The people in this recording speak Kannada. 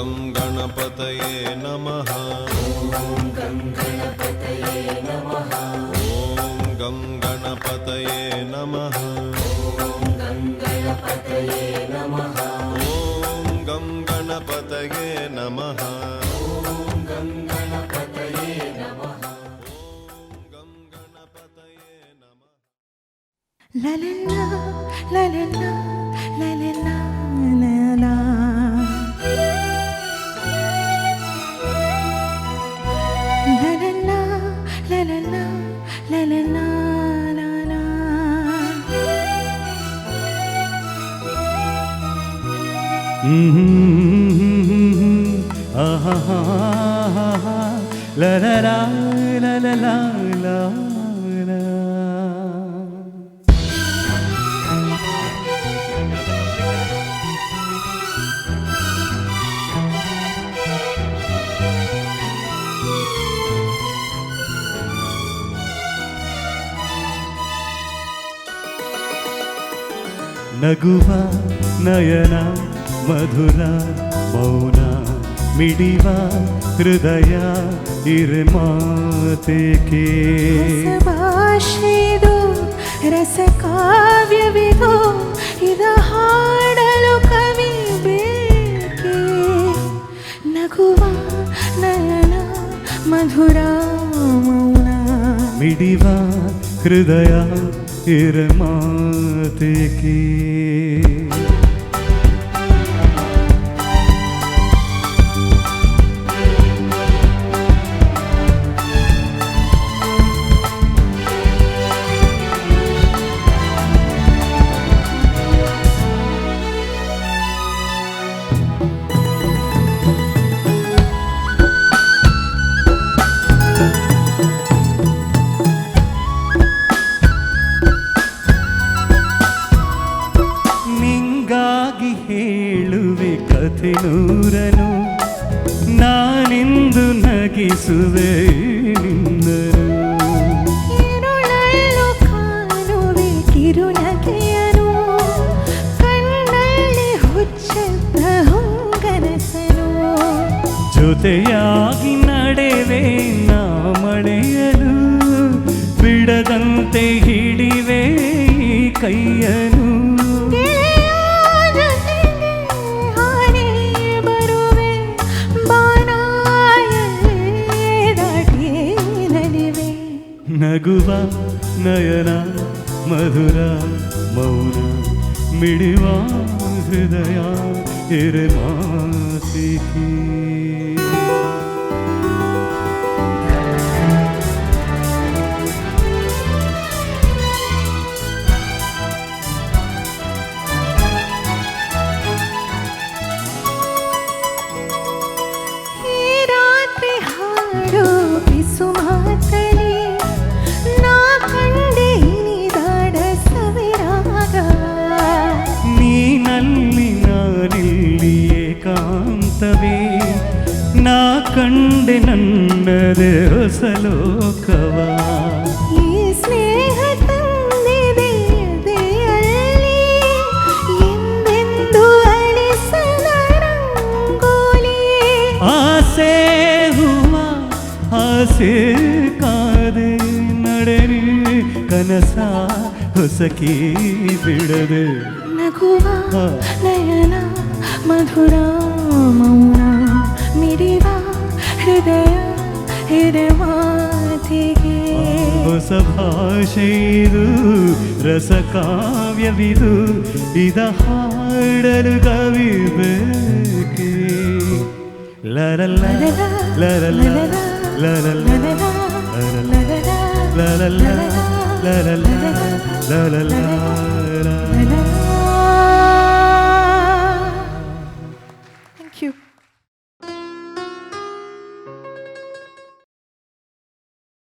ಗಂ ಗಣಪತಯೇ ನಮಃ. ಓಂ ಗಂ ಗಣಪತಯೇ ನಮಃ. ಓಂ ಗಂ ಗಣಪತಯೇ ನಮಃ. ಓಂ ಗಂ ಗಣಪತಯೇ ನಮಃ. ಓಂ ಗಂ ಗಣಪತಯೇ ನಮಃ. ಓಂ ಗಂ ಗಣಪತಯೇ ನಮಃ. ಓಂ ಗಂ ಗಣಪತಯೇ ನಮಃ. La la la la la la la la la la la. La la la la la la la la la la la. Ah ha ha ha la la la la la la la. ನಗುವ ನಯನ ಮಧುರ ಮೌನ ಮಿಡಿವ ಹೃದಯ ಇರ್ಮಾತೇಕೆ. ಭಾಷೆದು ರಸ ಕಾವ್ಯವಿದು ಇದ ಹಾಡಲು ಕವಿ ಬೇಕೆ. ನಗುವ ನಯನ ಮಧುರ ಮೌನ ಮಿಡಿವ ಹೃದಯ ಇರ್ಮಾತೇಕೆ. ಹೇಳುವೆ ಕಥೆ ನೂರನು ನಾನಿಂದು ನಗಿಸುವೆ ನಿನ್ನನು. ഇരുളല്ലു ಕಾಣುವೆ ಕಿರುನಗೆಯನು ಕಣ್ಣಲ್ಲಿ ಹುಚ್ಚೆದ್ದ ಹೊಂಗನಸನು. ಜೊತೆಯಾಗಿ ನಡೆವೆ ನಾ ಮಳೆಯಲು ಬಿಡದಂತೆ ಹಿಡಿವೆ ಈ ಕೈಯನು. ನಗುವ ನಯನ ಮಧುರ ಮೌನ ಮಿಡಿವ ಹೃದಯ ಇರ್ಮಾತೇಕೆ. ಈ ರಾತ್ರಿ ಹಾಡು ಬಿಸು ಮಾತಲಿ ನೀನಲ್ಲಿ ನಾನಿಲ್ಲಿ ಏಕಾಂತವೇ ನಾ ಕಂಡೆ ನನ್ನದೇ ಹೊಸ ಲೋಕವ. ಈ ಸ್ನೇಹ ತಂದಿದೆ ಎದೆಯಲ್ಲಿ ಎಂದೆಂದು ಅಳಿಸದ ರಂಗೋಲಿ. ಆಸೆ ಹೂವ ಆಸೆ ಕಾದೆ ನಡೆರಿ ಕನಸ ಹೊಸಕಿ ಬಿಡದೆ. ನಗುವ ನಯನ ಮಧುರ ಮೌನ ಮಿಡಿವ ಹೃದಯ ಹಿರಮಾತಿಗೆ. ಹೊಸ ಭಾಷೆಯಿದು ರಸ ಕಾವ್ಯವಿದು ಇದ ಹಾಡಲು ಕವಿ ಬೇಕೆ. ಲರಲ್ಲ ಲರಲ್ಲ ಲರಲ್ಲ ಲರಲ್ಲ ಲರಲ್ಲ ಲರಲ್ಲ ಲರಲ್ಲ